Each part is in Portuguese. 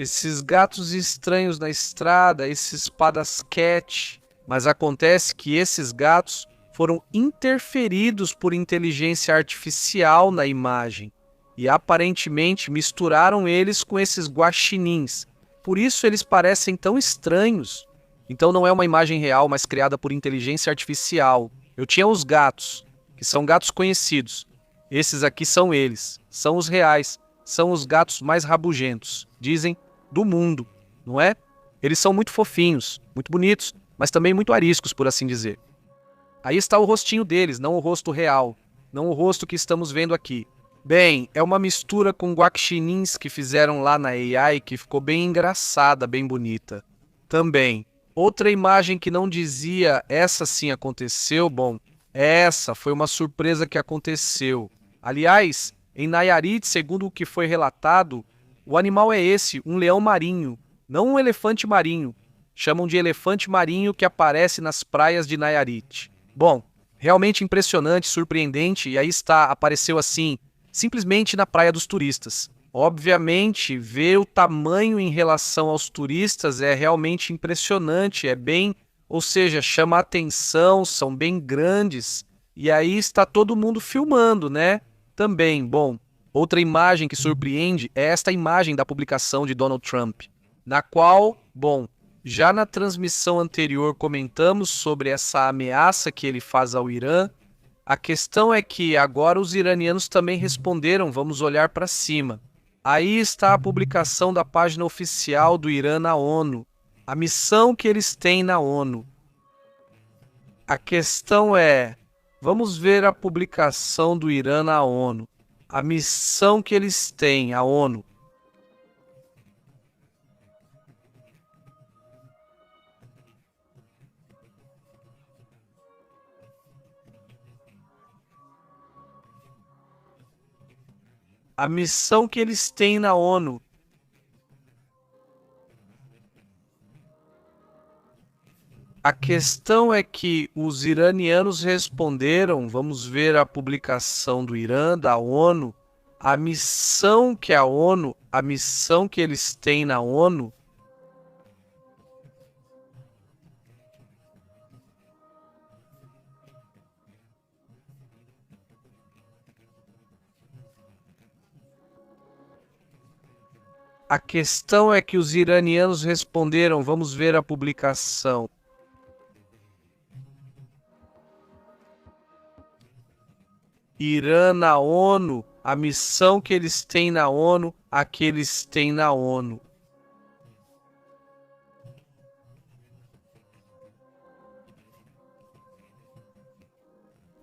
esses gatos estranhos na estrada, esses padasquete. Mas acontece que esses gatos foram interferidos por inteligência artificial na imagem e aparentemente misturaram eles com esses guaxinins. Por isso eles parecem tão estranhos. Então não é uma imagem real, mas criada por inteligência artificial. Eu tinha os gatos, que são gatos conhecidos. Esses aqui são eles, são os reais, são os gatos mais rabugentos, dizem, do mundo, não é? Eles são muito fofinhos, muito bonitos, mas também muito ariscos, por assim dizer. Aí está o rostinho deles, não o rosto real, não o rosto que estamos vendo aqui. Bem, é uma mistura com guaxinins que fizeram lá na AI que ficou bem engraçada, bem bonita. Também, outra imagem que não dizia essa sim aconteceu, bom, essa foi uma surpresa que aconteceu. Aliás, em Nayarit, segundo o que foi relatado, o animal é esse, um leão marinho, não um elefante marinho. Chamam de elefante marinho que aparece nas praias de Nayarit. Bom, realmente impressionante, surpreendente, e aí está, apareceu assim, simplesmente na praia dos turistas. Obviamente, ver o tamanho em relação aos turistas é realmente impressionante, é bem, ou seja, chama a atenção, são bem grandes, e aí está todo mundo filmando, né? Também, bom, outra imagem que surpreende é esta imagem da publicação de Donald Trump, na qual, bom, já na transmissão anterior comentamos sobre essa ameaça que ele faz ao Irã. A questão é que agora os iranianos também responderam, vamos olhar para cima. Aí está a publicação da página oficial do Irã na ONU, a missão que eles têm na ONU. A questão é, vamos ver a publicação do Irã na ONU, a missão que eles têm, a ONU. A missão que eles têm na ONU. A questão é que os iranianos responderam, vamos ver a publicação do Irã, da ONU, a missão que a ONU, a missão que eles têm na ONU. A questão é que os iranianos responderam, vamos ver a publicação. Irã na ONU, a missão que eles têm na ONU, a que eles têm na ONU.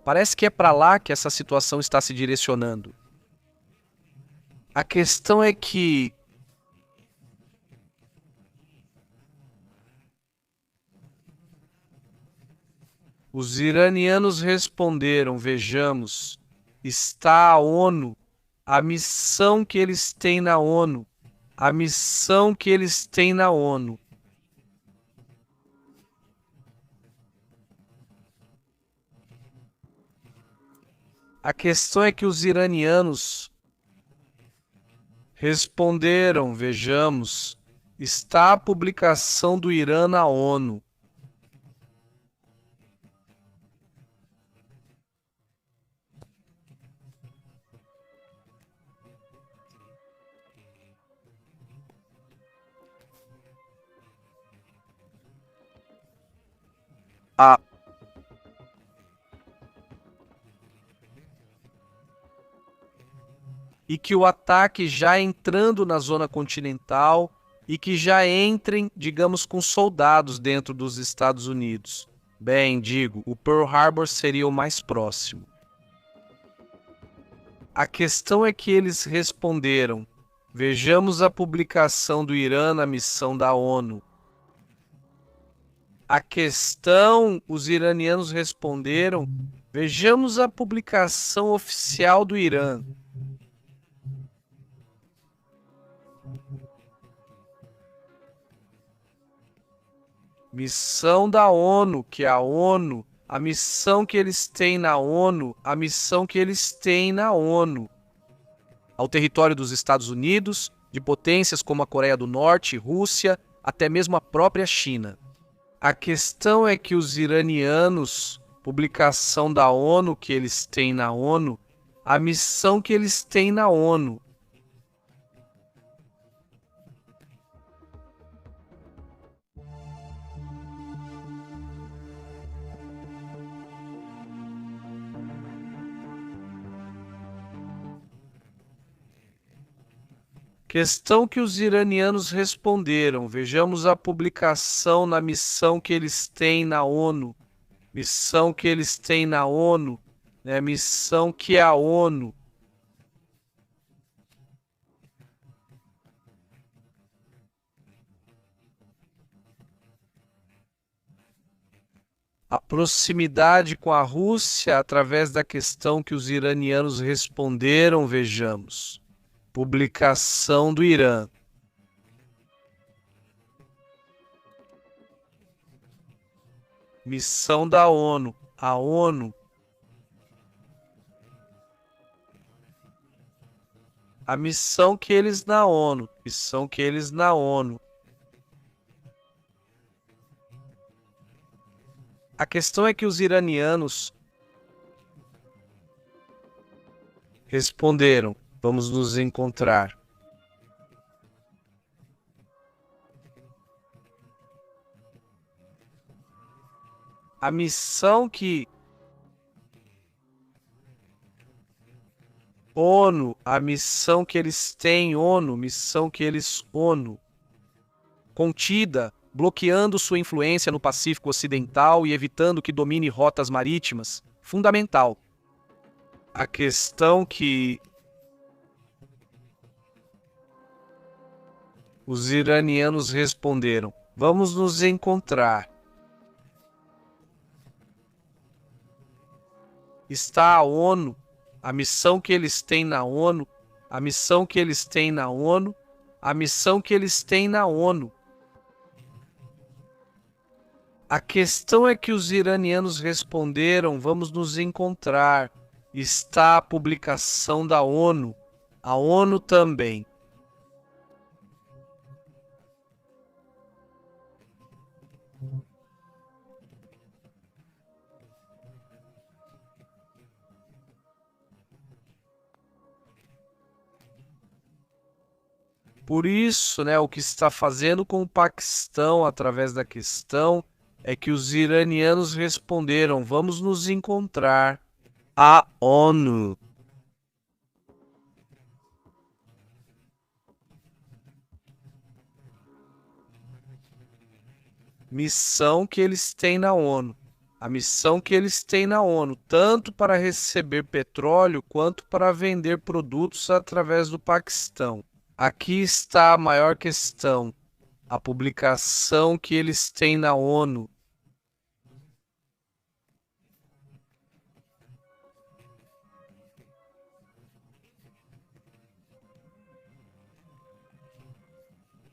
Parece que é para lá que essa situação está se direcionando. A questão é que os iranianos responderam, vejamos, está a ONU, a missão que eles têm na ONU, a missão que eles têm na ONU. A questão é que os iranianos responderam, vejamos, está a publicação do Irã na ONU. A e que o ataque já entrando na zona continental e que já entrem, digamos, com soldados dentro dos Estados Unidos. Bem, digo, o Pearl Harbor seria o mais próximo. A questão é que eles responderam, vejamos a publicação do Irã na missão da ONU. A questão, os iranianos responderam, vejamos a publicação oficial do Irã. Missão da ONU, que é a ONU, a missão que eles têm na ONU, a missão que eles têm na ONU. Ao território dos Estados Unidos, de potências como a Coreia do Norte, Rússia, até mesmo a própria China. A questão é que os iranianos, publicação da ONU que eles têm na ONU, a missão que eles têm na ONU, questão que os iranianos responderam. Vejamos a publicação na missão que eles têm na ONU. Missão que eles têm na ONU, né? Missão que é a ONU. A proximidade com a Rússia através da questão que os iranianos responderam, vejamos. Publicação do Irã. Missão da ONU. A ONU. A missão que eles na ONU. Missão que eles na ONU. A questão é que os iranianos responderam: vamos nos encontrar. A missão que ONU, a missão que eles têm, ONU, missão que eles ONU, contida, bloqueando sua influência no Pacífico Ocidental e evitando que domine rotas marítimas, fundamental. A questão que os iranianos responderam: vamos nos encontrar. Está a ONU, a missão que eles têm na ONU, a missão que eles têm na ONU, a missão que eles têm na ONU. A questão é que os iranianos responderam: vamos nos encontrar. Está a publicação da ONU, a ONU também. Por isso, né, o que está fazendo com o Paquistão através da questão é que os iranianos responderam: vamos nos encontrar. A ONU. Missão que eles têm na ONU. A missão que eles têm na ONU, tanto para receber petróleo quanto para vender produtos através do Paquistão. Aqui está a maior questão, a publicação que eles têm na ONU.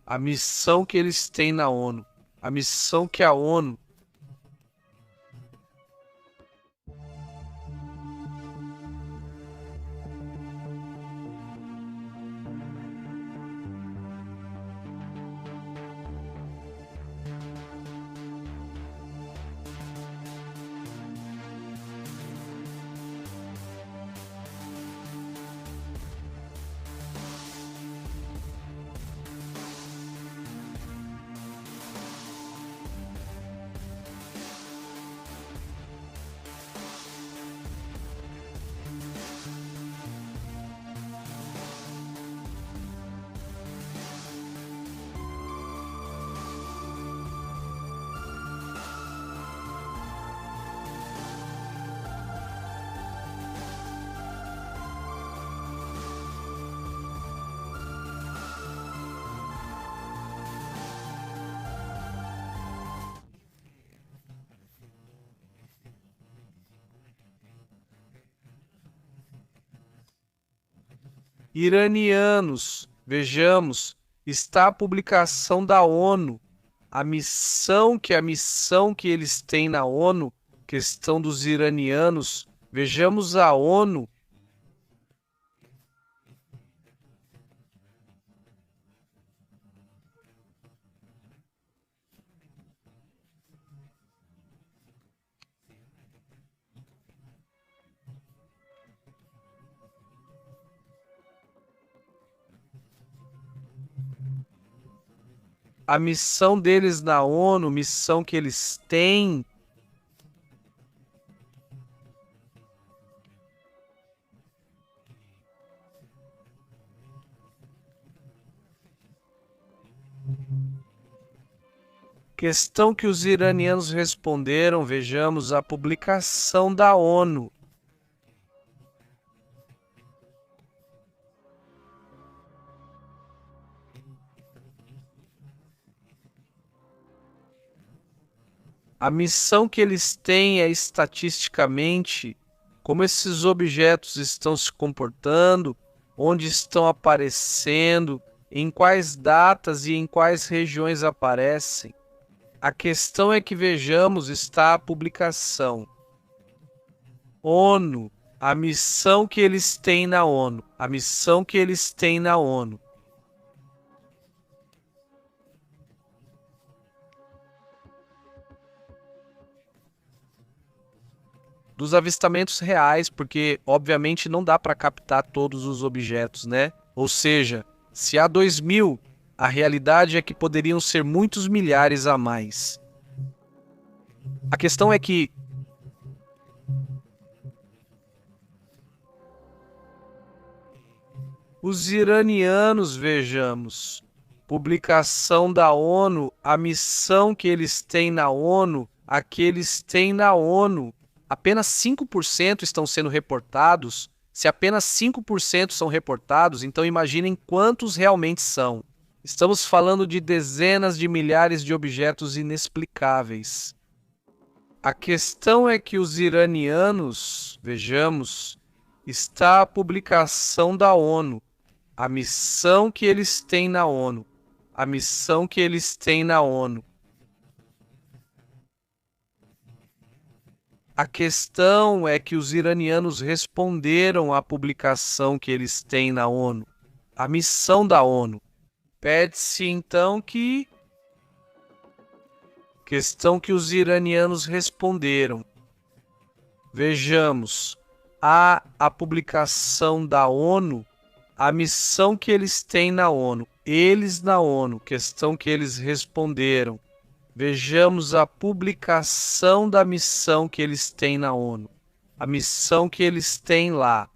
A missão que eles têm na ONU. A missão que a ONU. Iranianos, vejamos, está a publicação da ONU, a missão que eles têm na ONU, questão dos iranianos, vejamos a ONU. a missão deles na ONU, missão que eles têm. Questão que os iranianos responderam, vejamos a publicação da ONU. A missão que eles têm é estatisticamente como esses objetos estão se comportando, onde estão aparecendo, em quais datas e em quais regiões aparecem. A questão é que vejamos está a publicação. ONU, a missão que eles têm na ONU, a missão que eles têm na ONU. Dos avistamentos reais, porque obviamente não dá para captar todos os objetos, né? Ou seja, se há 2000, a realidade é que poderiam ser muitos milhares a mais. A questão é que os iranianos, vejamos, publicação da ONU, a missão que eles têm na ONU, a que eles têm na ONU, apenas 5% estão sendo reportados. Se apenas 5% são reportados, então imaginem quantos realmente são. Estamos falando de dezenas de milhares de objetos inexplicáveis. A questão é que os iranianos, vejamos, está a publicação da ONU, a missão que eles têm na ONU, a missão que eles têm na ONU. A questão é que os iranianos responderam à publicação que eles têm na ONU, a missão da ONU. Pede-se então que... Questão que os iranianos responderam. Vejamos, a publicação da ONU, a missão que eles têm na ONU, eles na ONU, questão que eles responderam. Vejamos a publicação da missão que eles têm na ONU, a missão que eles têm lá.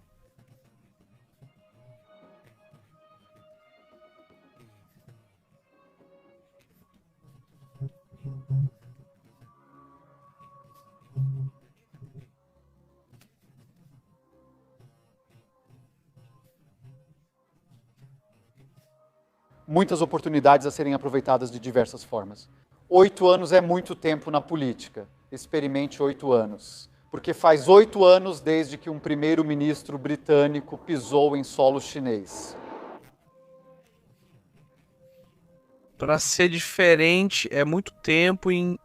Muitas oportunidades a serem aproveitadas de diversas formas. 8 anos é muito tempo na política. Experimente 8 anos. Porque faz 8 anos desde que um primeiro-ministro britânico pisou em solo chinês. Para ser diferente, é muito tempo em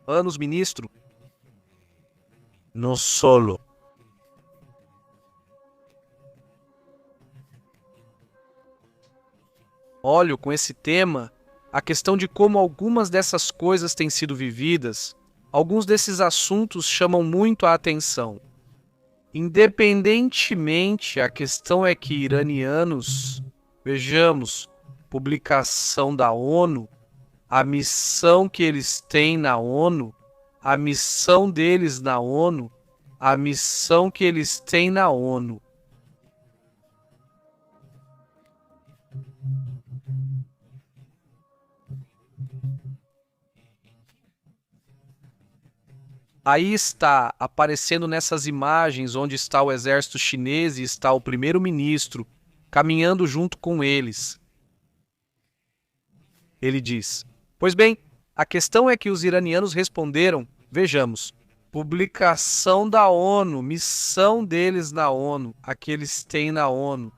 anos, ministro. No solo. Olho com esse tema a questão de como algumas dessas coisas têm sido vividas. Alguns desses assuntos chamam muito a atenção. Independentemente, a questão é que iranianos, vejamos, publicação da ONU, a missão que eles têm na ONU, a missão deles na ONU, a missão que eles têm na ONU. Aí está aparecendo nessas imagens onde está o exército chinês e está o primeiro-ministro caminhando junto com eles. Ele diz: pois bem, a questão é que os iranianos responderam, vejamos, publicação da ONU, missão deles na ONU, a que eles têm na ONU.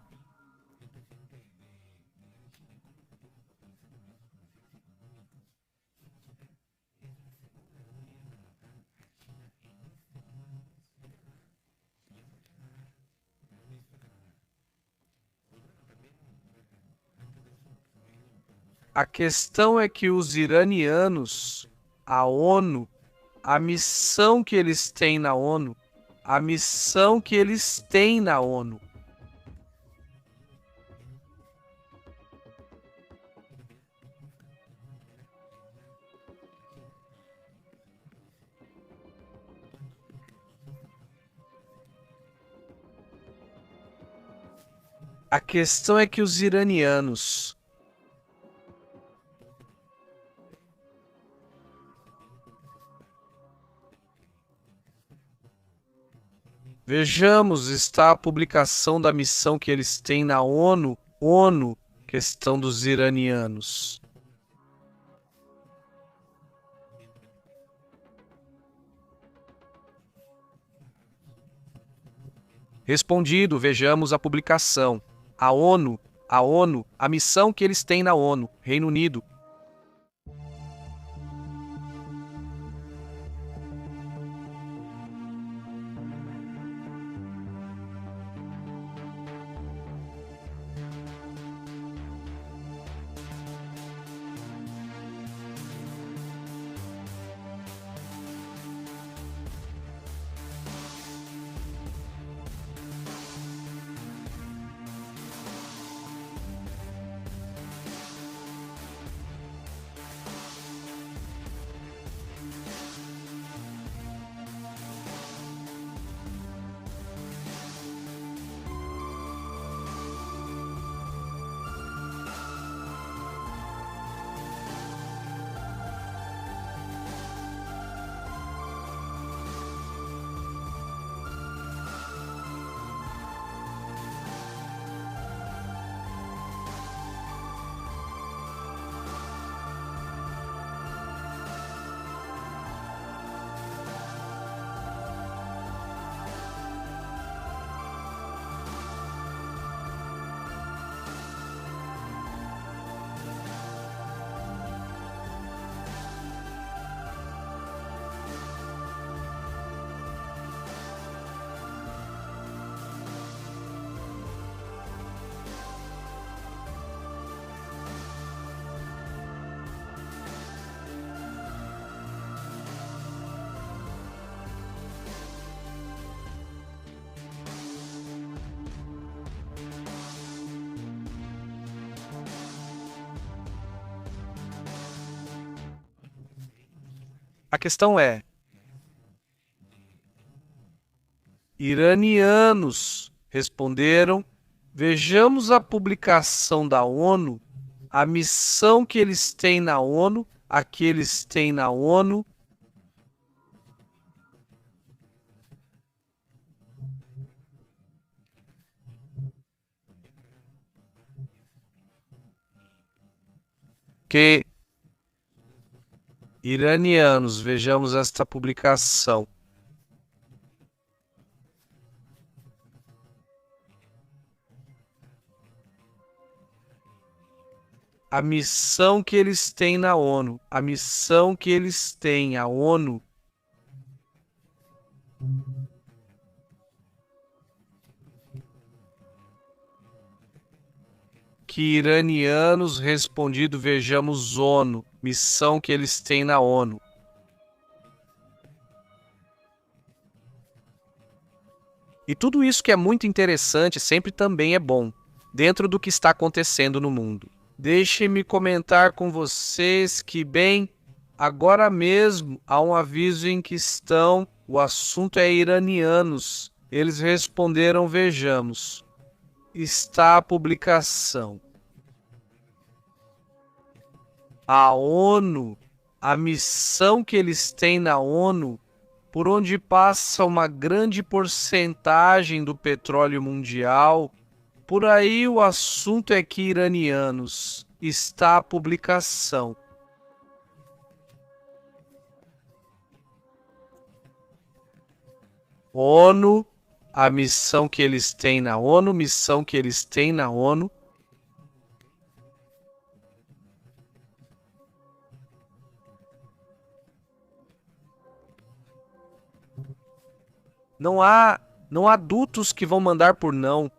A questão é que os iranianos, a ONU, a missão que eles têm na ONU, a missão que eles têm na ONU. A questão é que os iranianos vejamos, está a publicação da missão que eles têm na ONU. ONU, questão dos iranianos. Respondido, vejamos a publicação. A ONU, a missão que eles têm na ONU, Reino Unido. A questão é: iranianos responderam. Vejamos a publicação da ONU, a missão que eles têm na ONU, a que eles têm na ONU. Que iranianos, vejamos esta publicação. A missão que eles têm na ONU, a missão que eles têm, a ONU. Que iranianos respondido, vejamos ONU, missão que eles têm na ONU. E tudo isso que é muito interessante sempre também é bom, dentro do que está acontecendo no mundo. Deixem-me comentar com vocês que, bem, agora mesmo há um aviso em que estão, o assunto é iranianos. Eles responderam, vejamos. Está a publicação. A ONU, a missão que eles têm na ONU, por onde passa uma grande porcentagem do petróleo mundial. Por aí o assunto é que iranianos. Está a publicação. ONU, a missão que eles têm na ONU, missão que eles têm na ONU. Não há adultos que vão mandar por não.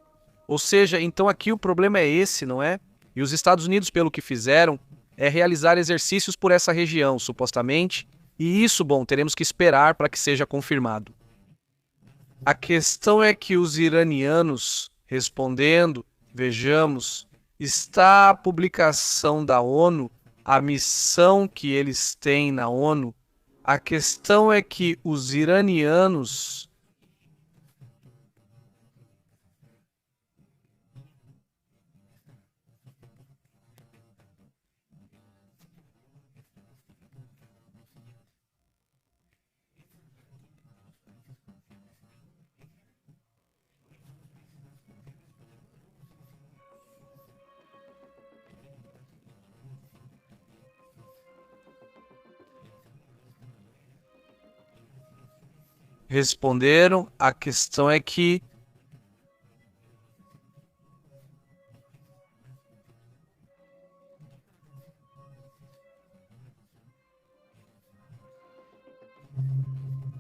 Ou seja, então aqui o problema é esse, não é? E os Estados Unidos, pelo que fizeram, é realizar exercícios por essa região, supostamente. E isso, bom, teremos que esperar para que seja confirmado. A questão é que os iranianos, respondendo, vejamos, está a publicação da ONU, a missão que eles têm na ONU. A questão é que os iranianos responderam. A questão é que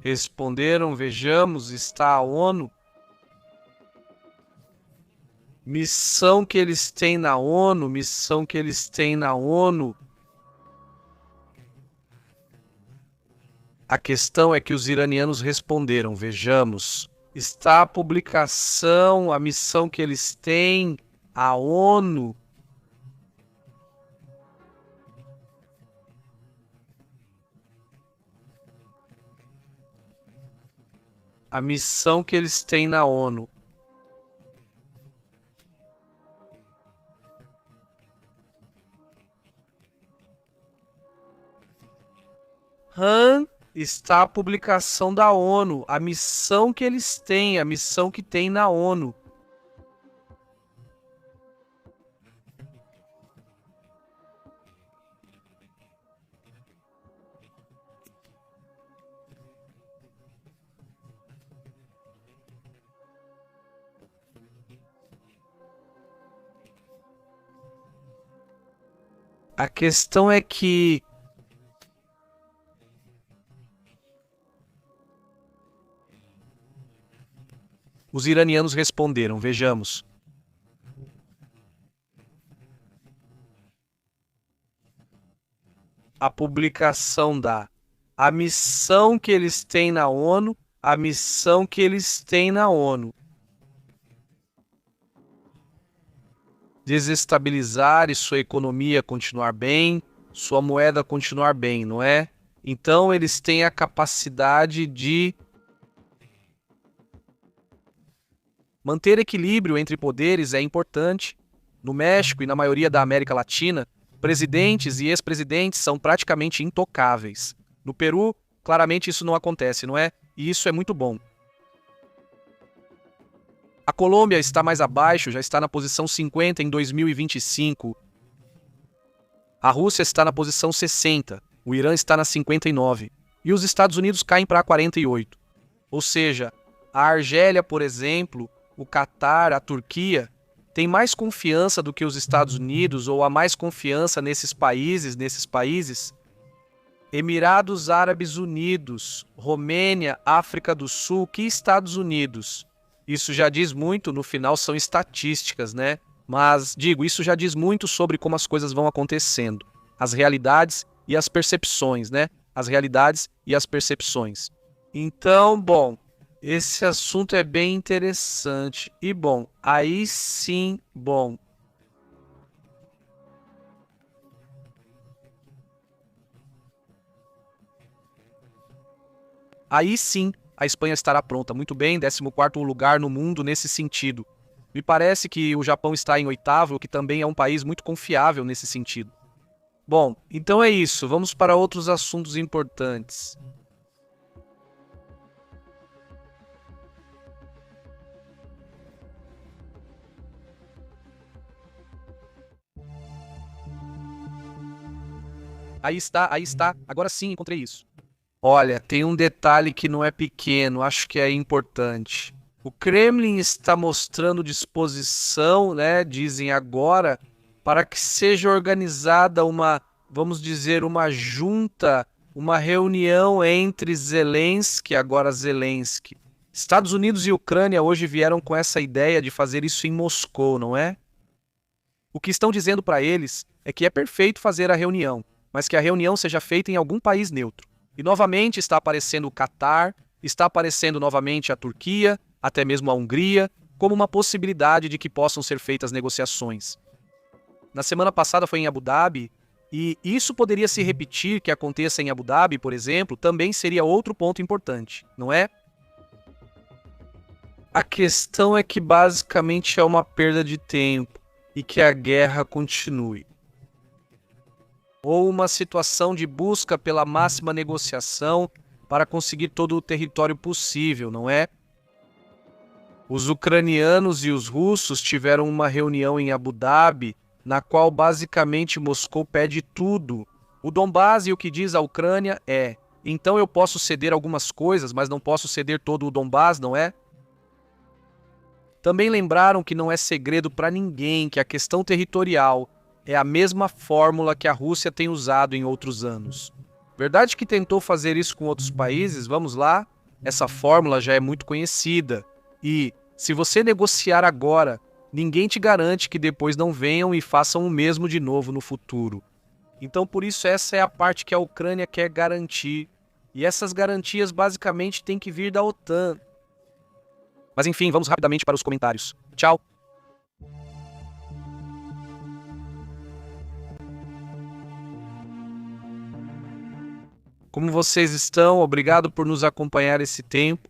responderam, vejamos, está a ONU. Missão que eles têm na ONU, missão que eles têm na ONU. A questão é que os iranianos responderam, vejamos. Está a publicação, a missão que eles têm, a ONU. A missão que eles têm na ONU. Está a publicação da ONU, a missão que eles têm, a missão que tem na ONU. A questão é que os iranianos responderam, vejamos. A publicação a missão que eles têm na ONU, a missão que eles têm na ONU. Desestabilizar e sua economia continuar bem, sua moeda continuar bem, não é? Então eles têm a capacidade de manter equilíbrio entre poderes é importante. No México e na maioria da América Latina, presidentes e ex-presidentes são praticamente intocáveis. No Peru, claramente isso não acontece, não é? E isso é muito bom. A Colômbia está mais abaixo, já está na posição 50 em 2025. A Rússia está na posição 60, o Irã está na 59. E os Estados Unidos caem para 48. Ou seja, a Argélia, por exemplo, o Catar, a Turquia, tem mais confiança do que os Estados Unidos ou há mais confiança nesses países. Emirados Árabes Unidos, Romênia, África do Sul, que Estados Unidos? Isso já diz muito, no final são estatísticas, né? Mas, isso já diz muito sobre como as coisas vão acontecendo. As realidades e as percepções, né? As realidades e as percepções. Então, bom, esse assunto é bem interessante. E, bom, aí sim, bom. Aí sim, a Espanha estará pronta. Muito bem, 14º lugar no mundo nesse sentido. Me parece que o Japão está em 8º, que também é um país muito confiável nesse sentido. Bom, então é isso. Vamos para outros assuntos importantes. Aí está. Agora sim, encontrei isso. Olha, tem um detalhe que não é pequeno, acho que é importante. O Kremlin está mostrando disposição, né, dizem agora, para que seja organizada vamos dizer, uma junta, uma reunião entre Zelensky, agora Zelensky. Estados Unidos e Ucrânia hoje vieram com essa ideia de fazer isso em Moscou, não é? O que estão dizendo para eles é que é perfeito fazer a reunião, mas que a reunião seja feita em algum país neutro. E novamente está aparecendo o Catar, está aparecendo novamente a Turquia, até mesmo a Hungria, como uma possibilidade de que possam ser feitas negociações. Na semana passada foi em Abu Dhabi, e isso poderia se repetir que aconteça em Abu Dhabi, por exemplo, também seria outro ponto importante, não é? A questão é que basicamente é uma perda de tempo e que a guerra continue. Ou uma situação de busca pela máxima negociação para conseguir todo o território possível, não é? Os ucranianos e os russos tiveram uma reunião em Abu Dhabi, na qual basicamente Moscou pede tudo. O Donbás e o que diz a Ucrânia é: Então eu posso ceder algumas coisas, mas não posso ceder todo o Donbás, não é? Também lembraram que não é segredo para ninguém que a questão territorial é a mesma fórmula que a Rússia tem usado em outros anos. Verdade que tentou fazer isso com outros países? Vamos lá? Essa fórmula já é muito conhecida. E, se você negociar agora, ninguém te garante que depois não venham e façam o mesmo de novo no futuro. Então, por isso, essa é a parte que a Ucrânia quer garantir. E essas garantias basicamente têm que vir da OTAN. Mas enfim, vamos rapidamente para os comentários. Tchau! Como vocês estão? Obrigado por nos acompanhar esse tempo.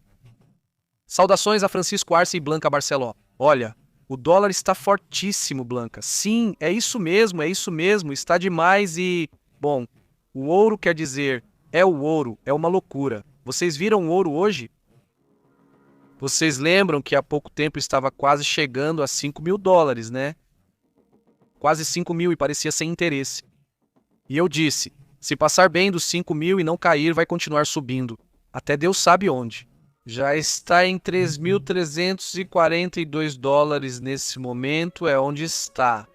Saudações a Francisco Arce e Blanca Barceló. Olha, o dólar está fortíssimo, Blanca. Sim, é isso mesmo, está demais e... Bom, o ouro quer dizer, é o ouro, é uma loucura. Vocês viram o ouro hoje? Vocês lembram que há pouco tempo estava quase chegando a $5.000, né? Quase 5.000 e parecia sem interesse. E eu disse, se passar bem dos 5.000 e não cair, vai continuar subindo. Até Deus sabe onde. Já está em $3.342 nesse momento, é onde está.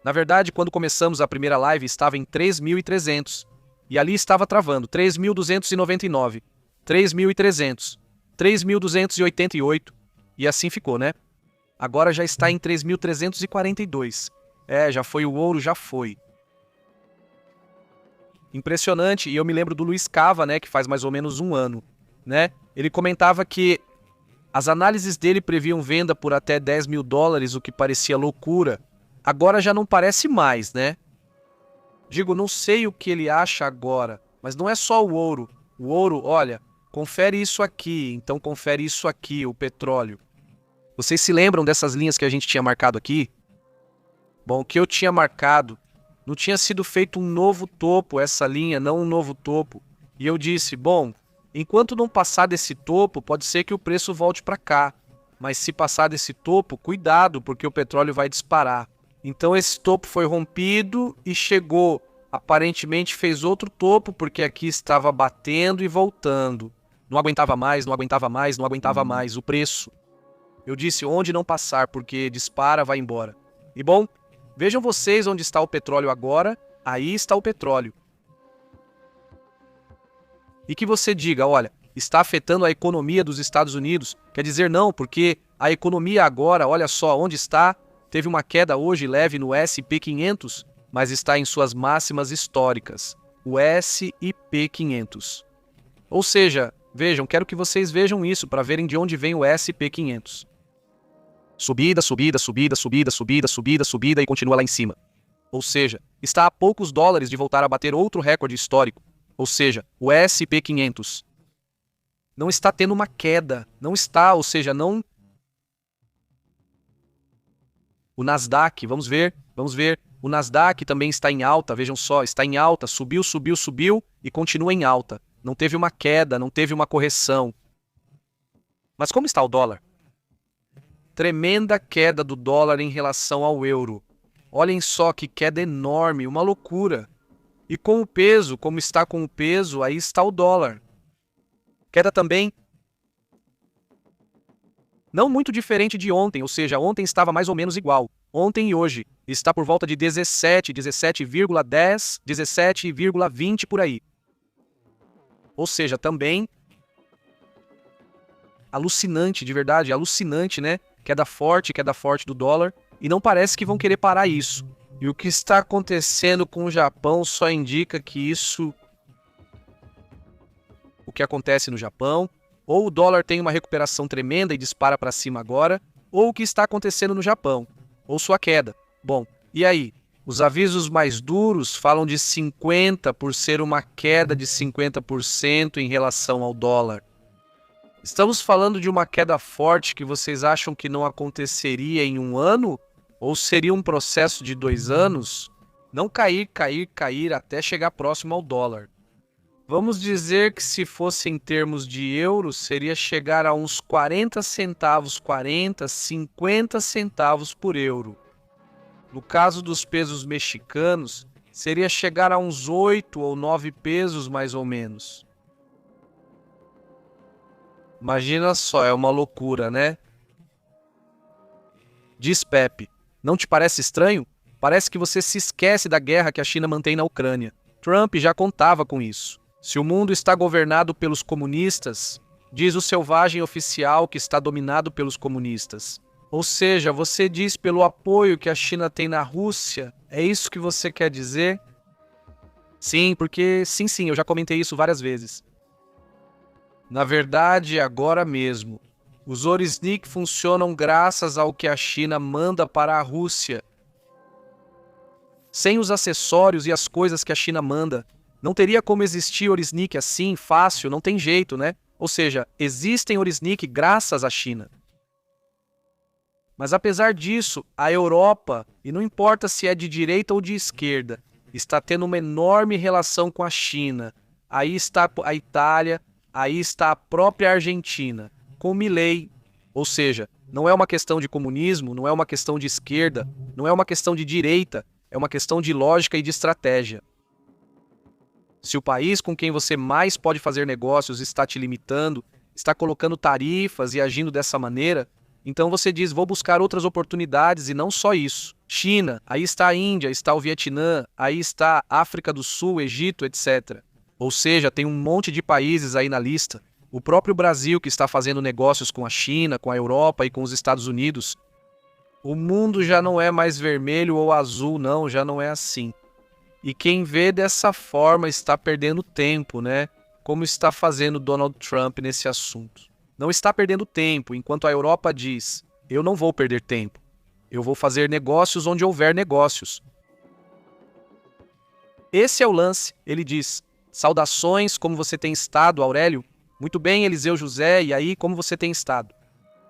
Na verdade, quando começamos a primeira live, estava em 3.300. E ali estava travando, 3.299, 3.300, 3.288. E assim ficou, né? Agora já está em 3.342. Já foi o ouro, já foi. Impressionante, e eu me lembro do Luiz Cava, né, que faz mais ou menos um ano, né? Ele comentava que as análises dele previam venda por até $10.000, o que parecia loucura. Agora já não parece mais, né? Digo, não sei o que ele acha agora, mas não é só o ouro. O ouro, olha, confere isso aqui, então confere isso aqui, o petróleo. Vocês se lembram dessas linhas que a gente tinha marcado aqui? Bom, o que eu tinha marcado, não tinha sido feito um novo topo, essa linha, não um novo topo. E eu disse, bom, enquanto não passar desse topo, pode ser que o preço volte para cá. Mas se passar desse topo, cuidado, porque o petróleo vai disparar. Então esse topo foi rompido e chegou. Aparentemente fez outro topo, porque aqui estava batendo e voltando. Não aguentava mais, não aguentava mais, não aguentava mais o preço. Eu disse, onde não passar, porque dispara, vai embora. E bom, vejam vocês onde está o petróleo agora. Aí está o petróleo. E que você diga, olha, está afetando a economia dos Estados Unidos. Quer dizer, não, porque a economia agora, olha só, onde está? Teve uma queda hoje leve no S&P 500, mas está em suas máximas históricas. O S&P 500. Ou seja, vejam, quero que vocês vejam isso para verem de onde vem o S&P 500. Subida, subida, subida, subida, subida, subida, subida e continua lá em cima. Ou seja, está a poucos dólares de voltar a bater outro recorde histórico. Ou seja, o S&P 500 não está tendo uma queda, não está, ou seja, não... O Nasdaq, vamos ver, o Nasdaq também está em alta, vejam só, está em alta, subiu, subiu, subiu e continua em alta. Não teve uma queda, não teve uma correção. Mas como está o dólar? Tremenda queda do dólar em relação ao euro. Olhem só que queda enorme, uma loucura. E com o peso, como está com o peso, aí está o dólar. Queda também não muito diferente de ontem, ou seja, ontem estava mais ou menos igual. Ontem e hoje está por volta de 17, 17,10, 17,20 por aí. Ou seja, também alucinante, de verdade, alucinante, né? Queda forte do dólar. E não parece que vão querer parar isso. E o que está acontecendo com o Japão só indica que isso... O que acontece no Japão... Ou o dólar tem uma recuperação tremenda e dispara para cima agora, ou o que está acontecendo no Japão, ou sua queda. Bom, e aí? Os avisos mais duros falam de 50 por ser uma queda de 50% em relação ao dólar. Estamos falando de uma queda forte que vocês acham que não aconteceria em um ano? Ou seria um processo de 2 anos? Não cair, cair, cair até chegar próximo ao dólar. Vamos dizer que se fosse em termos de euros, seria chegar a uns 40 centavos, 40, 50 centavos por euro. No caso dos pesos mexicanos, seria chegar a uns 8 ou 9 pesos mais ou menos. Imagina só, é uma loucura, né? Diz Pepe, não te parece estranho? Parece que você se esquece da guerra que a China mantém na Ucrânia. Trump já contava com isso. Se o mundo está governado pelos comunistas, diz o selvagem oficial que está dominado pelos comunistas. Ou seja, você diz pelo apoio que a China tem na Rússia? É isso que você quer dizer? Sim, porque sim, eu já comentei isso várias vezes. Na verdade, agora mesmo. Os Orisnik funcionam graças ao que a China manda para a Rússia. Sem os acessórios e as coisas que a China manda, não teria como existir Orisnik assim, fácil, não tem jeito, né? Ou seja, existem Orisnik graças à China. Mas apesar disso, a Europa, e não importa se é de direita ou de esquerda, está tendo uma enorme relação com a China. Aí está a Itália, aí está a própria Argentina, com Milei. Ou seja, não é uma questão de comunismo, não é uma questão de esquerda, não é uma questão de direita, é uma questão de lógica e de estratégia. Se o país com quem você mais pode fazer negócios está te limitando, está colocando tarifas e agindo dessa maneira, então você diz, vou buscar outras oportunidades e não só isso. China, aí está a Índia, está o Vietnã, aí está a África do Sul, Egito, etc. Ou seja, tem um monte de países aí na lista. O próprio Brasil que está fazendo negócios com a China, com a Europa e com os Estados Unidos. O mundo já não é mais vermelho ou azul, não, já não é assim. E quem vê dessa forma está perdendo tempo, né? Como está fazendo Donald Trump nesse assunto. Não está perdendo tempo, enquanto a Europa diz, eu não vou perder tempo. Eu vou fazer negócios onde houver negócios. Esse é o lance, ele diz. Saudações, como você tem estado, Aurélio? Muito bem, Eliseu José, e aí, como você tem estado?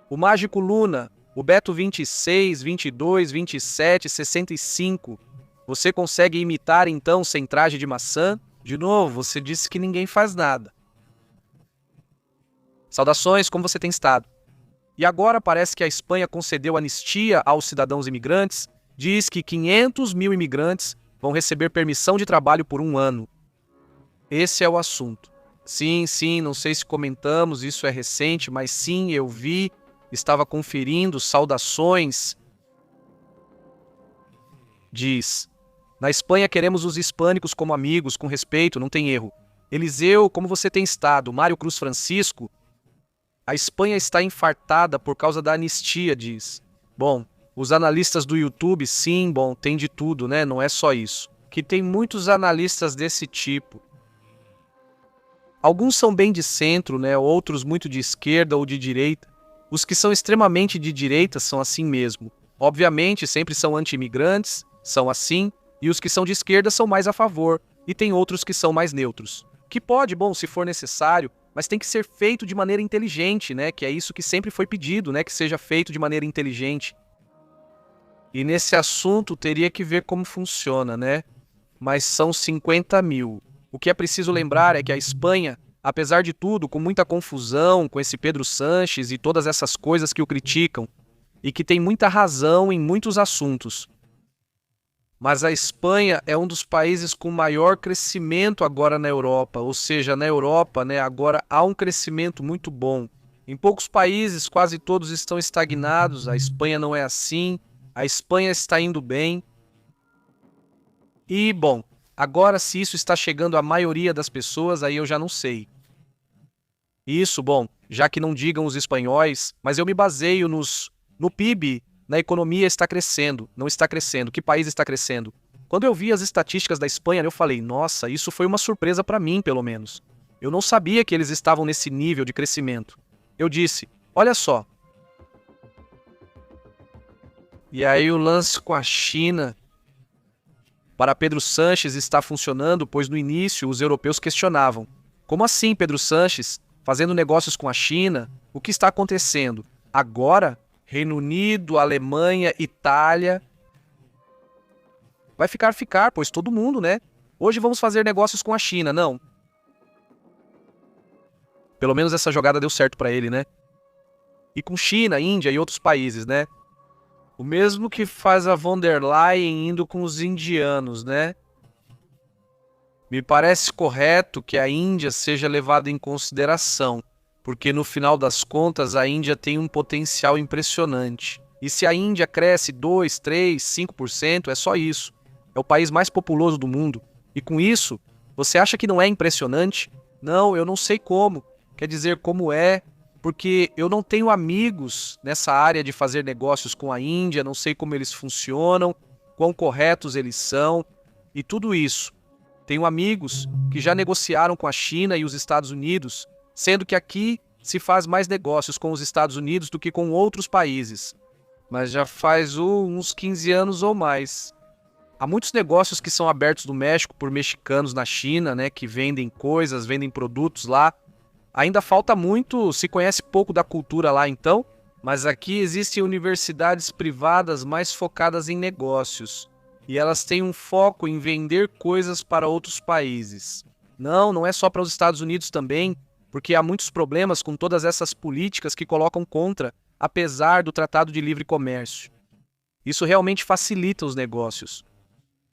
O Mágico Luna, o Beto 26, 22, 27, 65. Você consegue imitar então sem traje de maçã? De novo, você disse que ninguém faz nada. Saudações, como você tem estado? E agora parece que a Espanha concedeu anistia aos cidadãos imigrantes, diz que 500 mil imigrantes vão receber permissão de trabalho por 1 ano. Esse é o assunto. Sim, não sei se comentamos, isso é recente, mas sim, eu vi, estava conferindo, saudações. Diz, na Espanha queremos os hispânicos como amigos, com respeito, não tem erro. Eliseu, como você tem estado? Mário Cruz Francisco? A Espanha está infartada por causa da anistia, diz. Bom, os analistas do YouTube, sim, bom, tem de tudo, né? Não é só isso. Que tem muitos analistas desse tipo. Alguns são bem de centro, né? Outros muito de esquerda ou de direita. Os que são extremamente de direita são assim mesmo. Obviamente, sempre são anti-imigrantes, são assim, e os que são de esquerda são mais a favor, e tem outros que são mais neutros. Que pode, bom, se for necessário, mas tem que ser feito de maneira inteligente, né? Que é isso que sempre foi pedido, né? Que seja feito de maneira inteligente. E nesse assunto teria que ver como funciona, né? Mas são 50 mil. O que é preciso lembrar é que a Espanha, apesar de tudo, com muita confusão, com esse Pedro Sánchez e todas essas coisas que o criticam, e que tem muita razão em muitos assuntos, mas a Espanha é um dos países com maior crescimento agora na Europa, ou seja, na Europa, né, agora há um crescimento muito bom. Em poucos países, quase todos estão estagnados, a Espanha não é assim, a Espanha está indo bem. E, bom, agora se isso está chegando à maioria das pessoas, aí eu já não sei. Isso, bom, já que não digam os espanhóis, mas eu me baseio no PIB. Na economia está crescendo, não está crescendo. Que país está crescendo? Quando eu vi as estatísticas da Espanha, eu falei, nossa, isso foi uma surpresa para mim, pelo menos. Eu não sabia que eles estavam nesse nível de crescimento. Eu disse, olha só. E aí o lance com a China, para Pedro Sánchez está funcionando, pois no início os europeus questionavam. Como assim, Pedro Sánchez, fazendo negócios com a China? O que está acontecendo? Agora, Reino Unido, Alemanha, Itália. Vai ficar, pois todo mundo, né? Hoje vamos fazer negócios com a China, não? Pelo menos essa jogada deu certo para ele, né? E com China, Índia e outros países, né? O mesmo que faz a von der Leyen indo com os indianos, né? Me parece correto que a Índia seja levada em consideração. porque no final das contas a Índia tem um potencial impressionante. E se a Índia cresce 2, 3, 5%, é só isso. É o país mais populoso do mundo. E com isso, você acha que não é impressionante? Não, eu não sei como. Quer dizer, como é, porque eu não tenho amigos nessa área de fazer negócios com a Índia, não sei como eles funcionam, quão corretos eles são e tudo isso. Tenho amigos que já negociaram com a China e os Estados Unidos, sendo que aqui se faz mais negócios com os Estados Unidos do que com outros países. Mas já faz uns 15 anos ou mais. Há muitos negócios que são abertos no México por mexicanos na China, né, que vendem coisas, vendem produtos lá. Ainda falta muito, se conhece pouco da cultura lá então, mas aqui existem universidades privadas mais focadas em negócios. E elas têm um foco em vender coisas para outros países. Não é só para os Estados Unidos também, porque há muitos problemas com todas essas políticas que colocam contra, apesar do Tratado de Livre Comércio. Isso realmente facilita os negócios.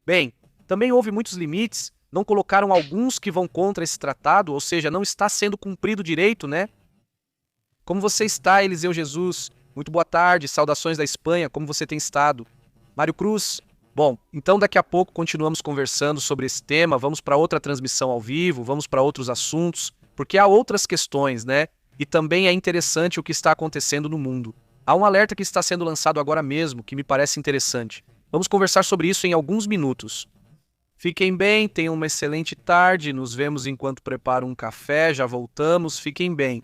Bem, também houve muitos limites, não colocaram alguns que vão contra esse tratado, ou seja, não está sendo cumprido direito, né? Como você está, Eliseu Jesus? Muito boa tarde, saudações da Espanha, como você tem estado? Mário Cruz? Bom, então daqui a pouco continuamos conversando sobre esse tema, vamos para outra transmissão ao vivo, vamos para outros assuntos, porque há outras questões, né? E também é interessante o que está acontecendo no mundo. Há um alerta que está sendo lançado agora mesmo, que me parece interessante. Vamos conversar sobre isso em alguns minutos. Fiquem bem, tenham uma excelente tarde, nos vemos enquanto preparo um café, já voltamos, fiquem bem.